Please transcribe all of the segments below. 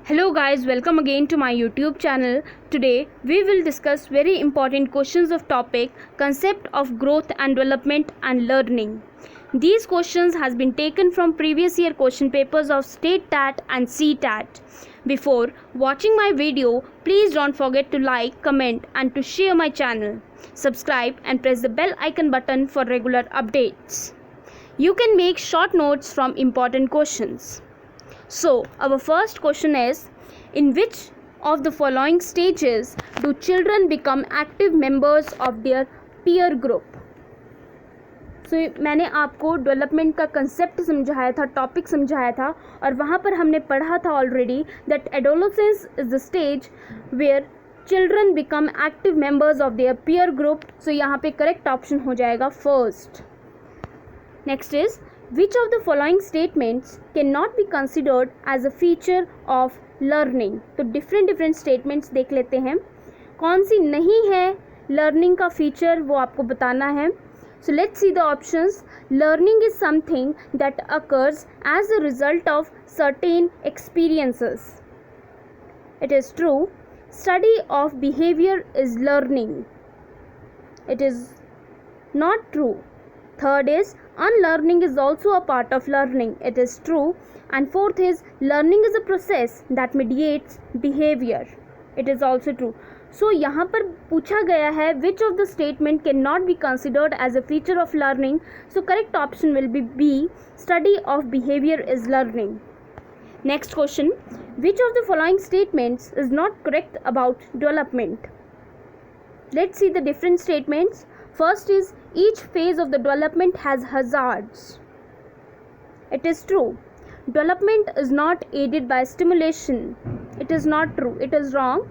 Hello guys, welcome again to my YouTube channel. Today we will discuss very important questions of topic concept of growth and development and learning. These questions has been taken from previous year question papers of State TAT and CTAT. Before watching my video, please don't forget to like, comment and to share my channel. Subscribe and press the bell icon button for regular updates. You can make short notes from important questions. So, our first question is, in which of the following stages do children become active members of their peer group? So, मैंने आपको development का concept समझाया था, topic समझाया था और वहाँ पर हमने पढ़ा था already that adolescence is the stage where children become active members of their peer group. So यहाँ पे करेक्ट ऑप्शन हो जाएगा first. Next is, which of the following statements cannot be considered as a feature of learning? तो different statements देख लेते हैं. कौन सी नहीं है learning का feature वो आपको बताना है. So let's see the options. Learning is something that occurs as a result of certain experiences. It is true. Study of behavior is learning. It is not true. Third is, unlearning is also a part of learning. It is true. And fourth is, learning is a process that mediates behavior. It is also true. So यहाँ पर पूछा गया है which of the statement cannot be considered as a feature of learning. So correct option will be B. Study of behavior is learning. Next question. Which of the following statements is not correct about development? Let's see the different statements. First is, each phase of the development has hazards. It is true. Development is not aided by stimulation. It is not true. It is wrong.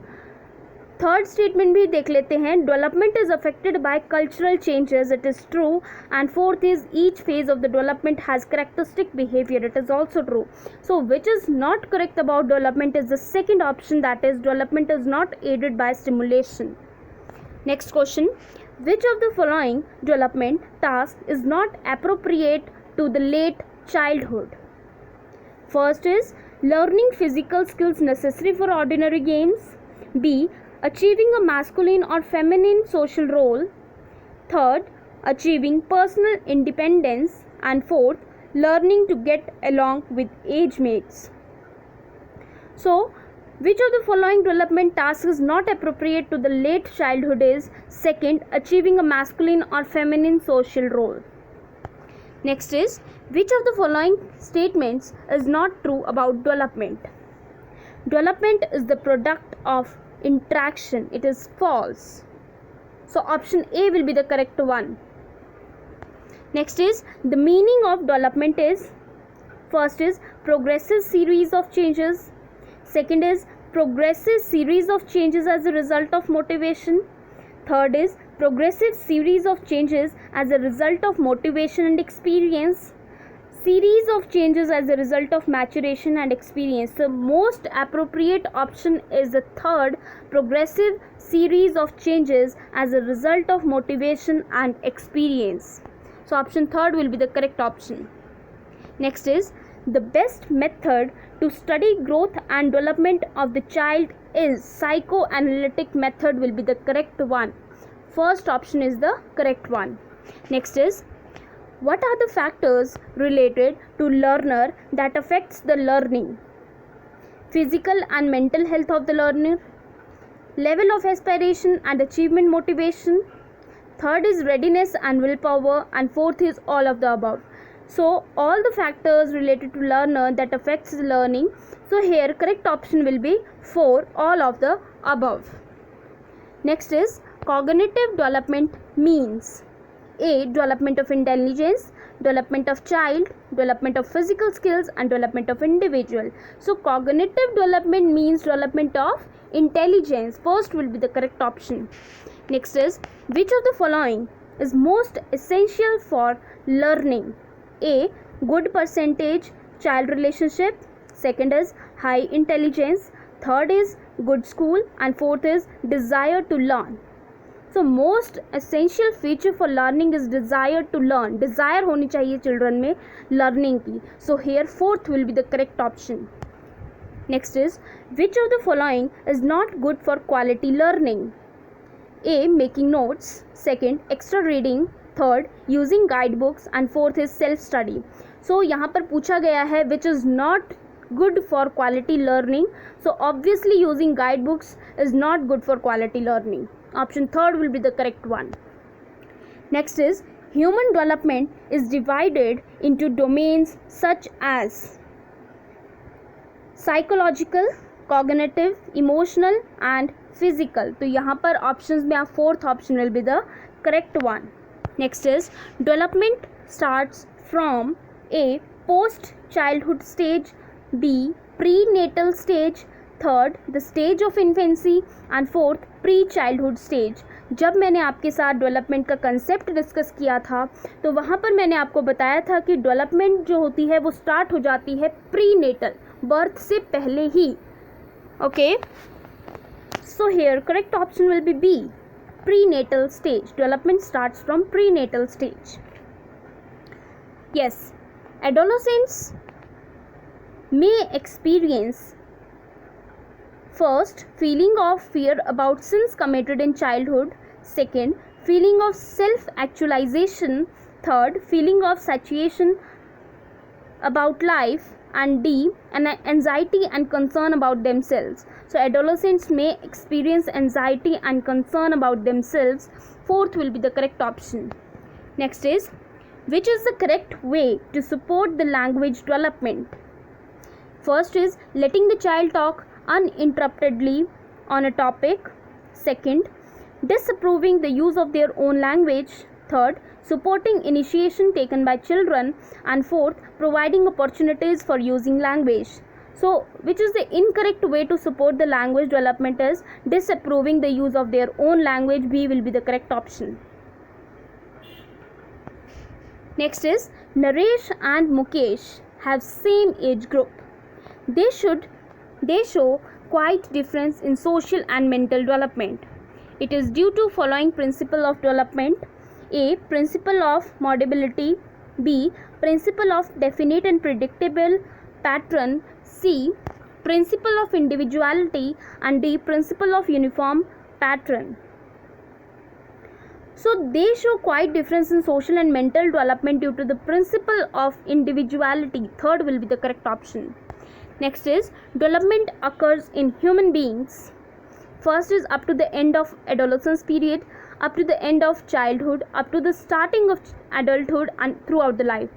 Third statement भी देख लेते हैं. Development is affected by cultural changes. It is true. And fourth is, each phase of the development has characteristic behavior. It is also true. So which is not correct about development is the second option, that is, development is not aided by stimulation. Next question. Which of the following development task is not appropriate to the late childhood? First is, learning physical skills necessary for ordinary games. B. Achieving a masculine or feminine social role. Third, achieving personal independence. And fourth, learning to get along with age mates. So, which of the following development tasks is not appropriate to the late childhood is second, achieving a masculine or feminine social role. Next is, which of the following statements is not true about development? Development is the product of interaction. It is false. So option A will be the correct one. Next is, the meaning of development is, first is progressive series of changes. Second is progressive series of changes as a result of motivation. Third is progressive series of changes as a result of motivation and experience. Series of changes as a result of maturation and experience. The most appropriate option is the third, progressive series of changes as a result of motivation and experience. So option third will be the correct option. Next is, the best method to study growth and development of the child is psychoanalytic method will be the correct one. First option is the correct one. Next is, what are the factors related to learner that affects the learning? Physical and mental health of the learner, level of aspiration and achievement motivation. Third is readiness and willpower, and fourth is all of the above. So all the factors related to learner that affects learning. So here correct option will be 4, all of the above. Next is, cognitive development means A. Development of intelligence, development of child, development of physical skills and development of individual. So cognitive development means development of intelligence. First will be the correct option. Next is, which of the following is most essential for learning? A. Good percentage child relationship. Second is high intelligence. Third is good school. And fourth is desire to learn. So most essential feature for learning is desire to learn. Desire होनी चाहिए children में learning की. So here fourth will be the correct option. Next is, which of the following is not good for quality learning? A. Making notes. Second, extra reading. Third, using guidebooks. And fourth is self study. So यहाँ पर पूछा गया है which is not good for quality learning. So obviously using guidebooks is not good for quality learning. Option third will be the correct one. Next is, human development is divided into domains such as psychological, cognitive, emotional and physical. तो यहाँ पर options में आप fourth option will be the correct one. Next is, development starts from a post childhood stage, B prenatal stage, third the stage of infancy and fourth pre childhood stage. जब मैंने आपके साथ development का concept discuss किया था तो वहाँ पर मैंने आपको बताया था कि डेवलपमेंट जो होती है वो स्टार्ट हो जाती है प्रीनेटल, बर्थ से पहले ही. Okay, so here correct option will be B, prenatal stage. Development starts from prenatal stage. Yes, adolescents may experience first feeling of fear about sins committed in childhood, second feeling of self actualization, third feeling of satiation about life, and D, an anxiety and concern about themselves. So adolescents may experience anxiety and concern about themselves. Fourth will be the correct option. Next is, which is the correct way to support the language development? First is letting the child talk uninterruptedly on a topic. Second, disapproving the use of their own language. Third, supporting initiation taken by children. And fourth, providing opportunities for using language. So which is the incorrect way to support the language development is disapproving the use of their own language. B will be the correct option. Next is, Naresh and Mukesh have same age group. They show quite difference in social and mental development. It is due to following principle of development. A. Principle of modulability. B. Principle of definite and predictable pattern. C. Principle of individuality. And D. Principle of uniform pattern. So they show quite difference in social and mental development due to the principle of individuality. Third will be the correct option. Next is, development occurs in human beings. First is up to the end of adolescence period, up to the end of childhood, up to the starting of adulthood and throughout the life.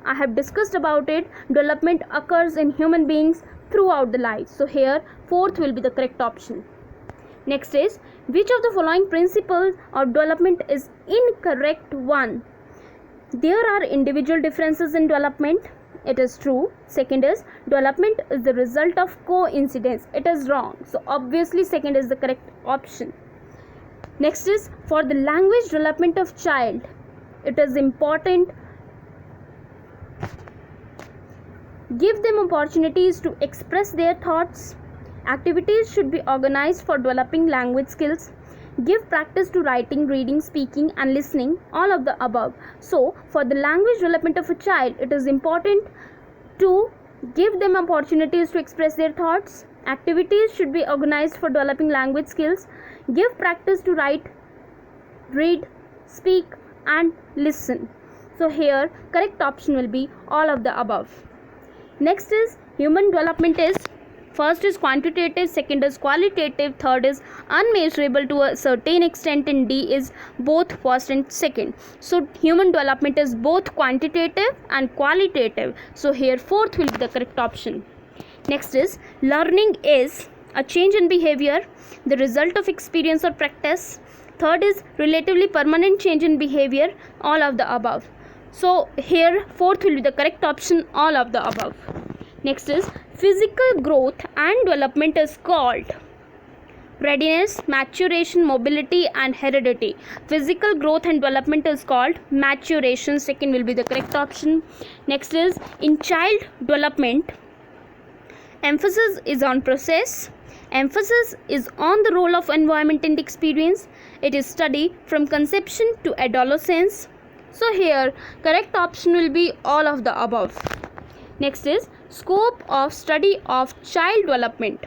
I have discussed about it. Development occurs in human beings throughout the life. So here fourth will be the correct option. Next is, which of the following principles of development is incorrect one? There are individual differences in development. It is true. Second is, development is the result of coincidence. It is wrong. So obviously second is the correct option. Next is, for the language development of child, it is important give them opportunities to express their thoughts. Activities should be organized for developing language skills. Give practice to writing, reading, speaking and listening, all of the above. So for the language development of a child, it is important to give them opportunities to express their thoughts. Activities should be organized for developing language skills. Give practice to write, read, speak and listen. So here correct option will be all of the above. Next is, human development is, first is quantitative, second is qualitative, third is unmeasurable to a certain extent, and D is both first and second. So human development is both quantitative and qualitative. So here fourth will be the correct option. Next is, learning is a change in behavior, the result of experience or practice. Third is relatively permanent change in behavior, all of the above. So here fourth will be the correct option, all of the above. Next is, physical growth and development is called readiness, maturation, mobility and heredity. Physical growth and development is called maturation. Second will be the correct option. Next is, in child development, emphasis is on process. Emphasis is on the role of environment and experience. It is studied from conception to adolescence. So here correct option will be all of the above. Next is, Scope of study of child development.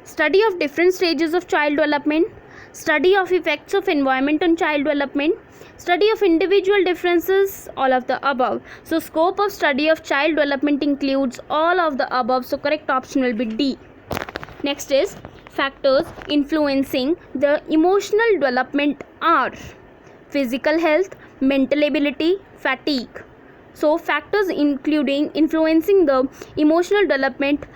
Study of different stages of child development, study of effects of environment on child development, study of individual differences, all of the above. So scope of study of child development includes all of the above, so correct option will be D. Next is factors influencing the emotional development are physical health, mental ability, fatigue. So factors including influencing the emotional development,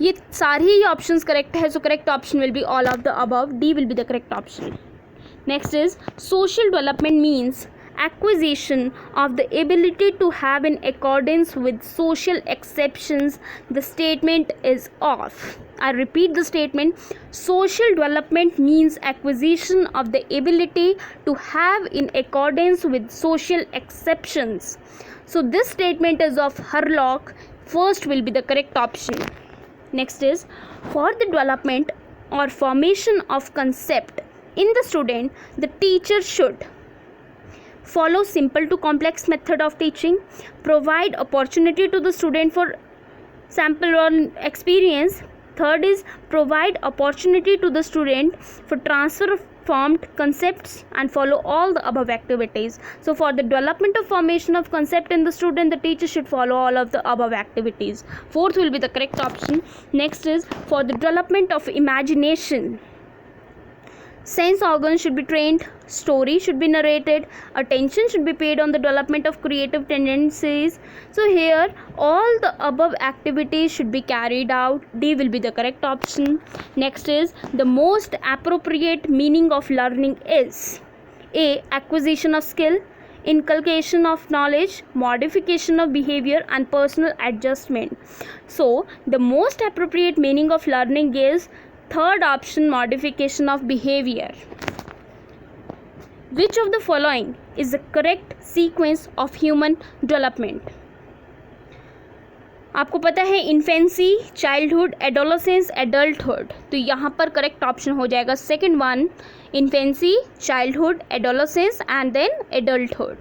ये सारे ही options correct है, so correct option will be all of the above, D will be the correct option. Next is social development means acquisition of the ability to have in accordance with social exceptions. The statement is off. I repeat the statement. Social development means acquisition of the ability to have in accordance with social exceptions. So this statement is of Hurlock. First will be the correct option. Next is for the development or formation of concept in the student, the teacher should follow simple to complex method of teaching, provide opportunity to the student for sample or experience. Third is provide opportunity to the student for transfer of formed concepts and follow all the above activities. So for the development of formation of concept in the student, the teacher should follow all of the above activities. Fourth will be the correct option. Next is for the development of imagination, sense organs should be trained, story should be narrated, attention should be paid on the development of creative tendencies. So here all the above activities should be carried out. D will be the correct option. Next is the most appropriate meaning of learning is A. Acquisition of skill, inculcation of knowledge, modification of behavior and personal adjustment. So the most appropriate meaning of learning is third option, modification of behavior. Which of the following is the correct sequence of human development? आपको पता है infancy, childhood, adolescence, adulthood, तो यहाँ पर correct option हो जाएगा second one, infancy, childhood, adolescence and then adulthood.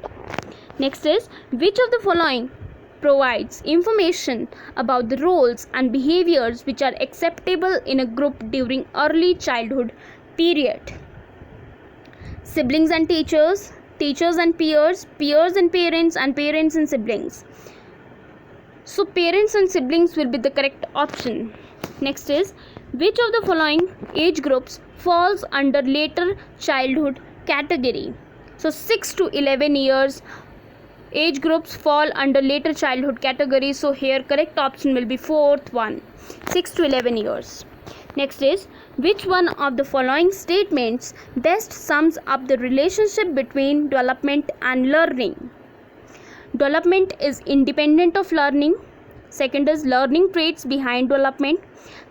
Next is which of the following provides information about the roles and behaviors which are acceptable in a group during early childhood period? Siblings and teachers, teachers and peers, peers and parents and siblings. So parents and siblings will be the correct option. Next is which of the following age groups falls under later childhood category? So 6 to 11 years age groups fall under later childhood category. So here correct option will be fourth one, 6 to 11 years. Next is which one of the following statements best sums up the relationship between development and learning? Development is independent of learning. Second is learning traits behind development.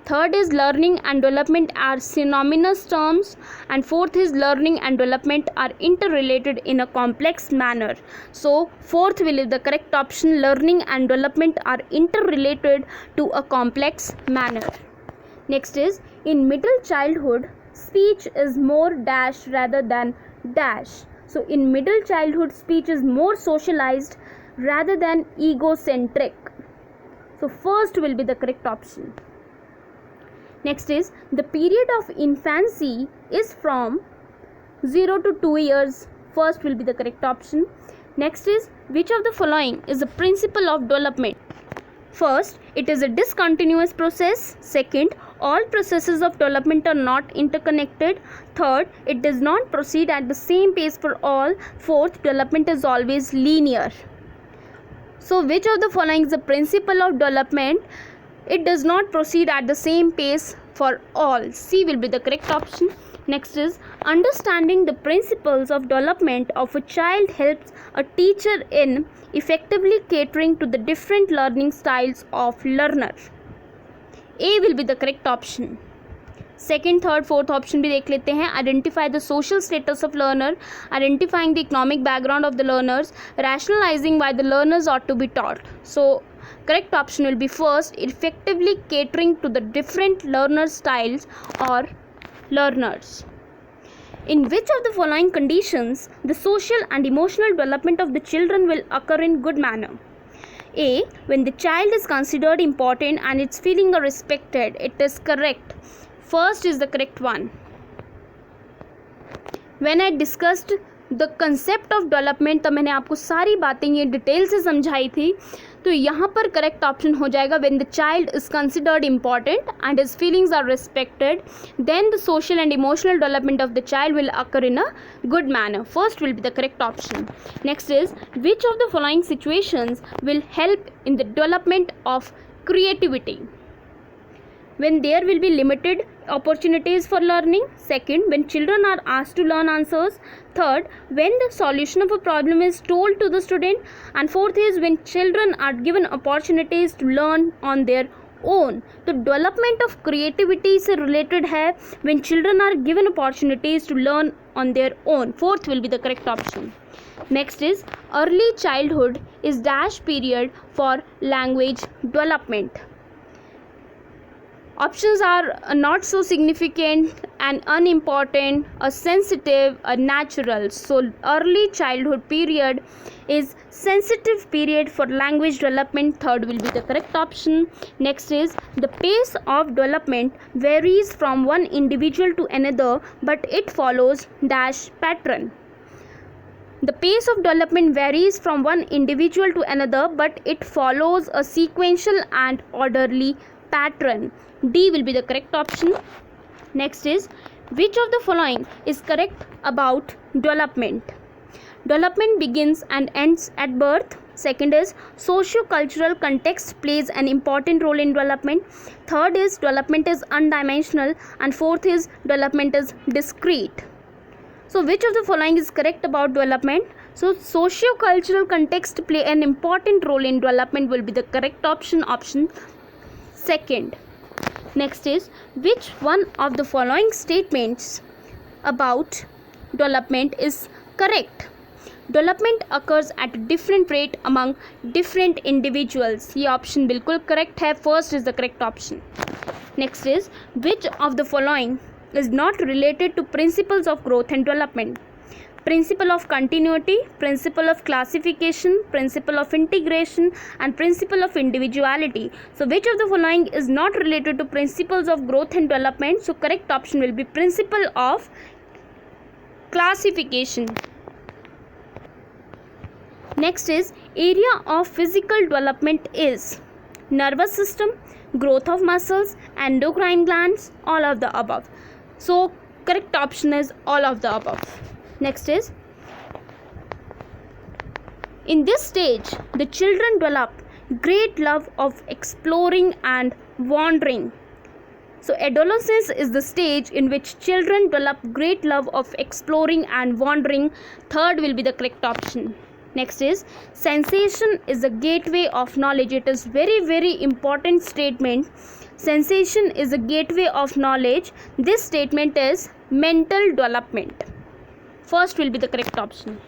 Third is learning and development are synonymous terms. And fourth is learning and development are interrelated in a complex manner. So fourth will be the correct option, learning and development are interrelated to a complex manner. Next is in middle childhood speech is more dash rather than dash. So in middle childhood speech is more socialized rather than egocentric. So first will be the correct option. Next is the period of infancy is from 0 to 2 years. First will be the correct option. Next is which of the following is the principle of development? First, it is a discontinuous process. Second, all processes of development are not interconnected. Third, it does not proceed at the same pace for all. Fourth, development is always linear. So which of the following is the principle of development? It does not proceed at the same pace for all. C will be the correct option. Next is understanding the principles of development of a child helps a teacher in effectively catering to the different learning styles of learner. A will be the correct option. Second third fourth option भी देख लेते हैं. Identify the social status of learner, identifying the economic background of the learners, rationalising why the learners ought to be taught. So correct option will be first, effectively catering to the different learner styles or learners. In which of the following conditions the social and emotional development of the children will occur in good manner? A. When the child is considered important and its feelings are respected. It is correct. First is the correct one. When I discussed the concept of development, तब मैंने आपको सारी बातें ये detail से समझाई थी, तो यहाँ पर करेक्ट ऑप्शन हो जाएगा when the child is considered important and his feelings are respected, then the social and emotional development of the child will occur in a good manner. First will be the correct option. Next is, which of the following situations will help in the development of creativity? When there will be limited opportunities for learning. Second, when children are asked to learn answers. Third, when the solution of a problem is told to the student. And fourth is when children are given opportunities to learn on their own. तो development of creativity से related है when children are given opportunities to learn on their own. Fourth will be the correct option. Next is, early childhood is dash period for language development. Options are not so significant, and unimportant, a sensitive, a natural. So early childhood period is sensitive period for language development. Third will be the correct option. Next is, the pace of development varies from one individual to another, but it follows dash pattern. The pace of development varies from one individual to another, but it follows a sequential and orderly pattern. D will be the correct option. Next is, which of the following is correct about development? Development begins and ends at birth. Second is, socio-cultural context plays an important role in development. Third is, development is undimensional. And fourth is, development is discrete. So which of the following is correct about development? So socio-cultural context play an important role in development will be the correct option. Option second. Next is, which one of the following statements about development is correct? Development occurs at a different rate among different individuals. ये option बिल्कुल correct है. First is the correct option. Next is, which of the following is not related to principles of growth and development? Principle of continuity, principle of classification, principle of integration, and principle of individuality. So which of the following is not related to principles of growth and development? So correct option will be principle of classification. Next is, area of physical development is nervous system, growth of muscles, endocrine glands, all of the above. So correct option is all of the above. Next is, in this stage the children develop great love of exploring and wandering. So adolescence is the stage in which children develop great love of exploring and wandering. Third will be the correct option. Next is, sensation is a gateway of knowledge. It is very important statement. Sensation is a gateway of knowledge. This statement is mental development. First will be the correct option.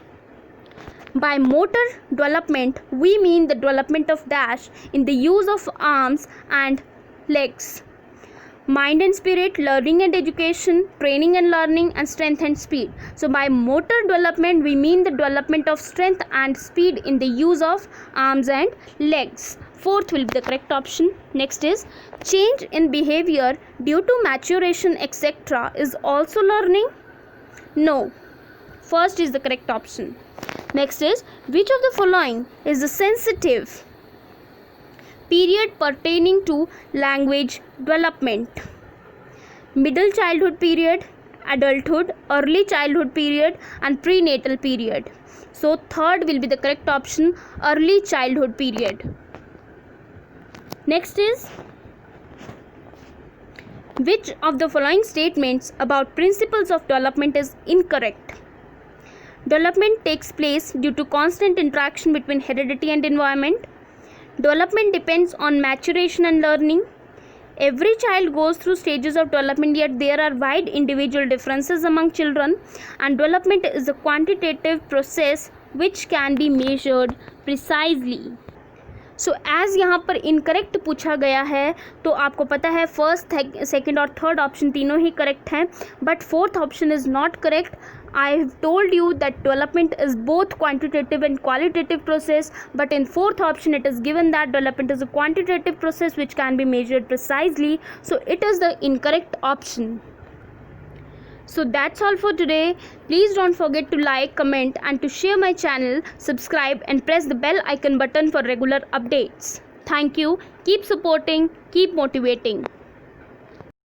By motor development, we mean the development of dash in the use of arms and legs. Mind and spirit, learning and education, training and learning, and strength and speed. So by motor development, we mean the development of strength and speed in the use of arms and legs. Fourth will be the correct option. Next is, change in behavior due to maturation, etc. is also learning? No. First is the correct option. Next is, which of the following is the sensitive period pertaining to language development? Middle childhood period, adulthood, early childhood period, and prenatal period. So third will be the correct option, early childhood period. Next is, which of the following statements about principles of development is incorrect? Development takes place due to constant interaction between heredity and environment. Development depends on maturation and learning. Every child goes through stages of development, yet there are wide individual differences among children, and development is a quantitative process which can be measured precisely. So age यहाँ पर incorrect पूछा गया है, तो आपको पता है first, second और थर्ड ऑप्शन तीनों ही करेक्ट हैं, but fourth option is not correct. I have told you that development is both quantitative and qualitative process, but in fourth option it is given that development is a quantitative process which can be measured precisely, so it is the incorrect option. So that's all for today. Please don't forget to like, comment and to share my channel, subscribe and press the bell icon button for regular updates. Thank you. Keep supporting, keep motivating.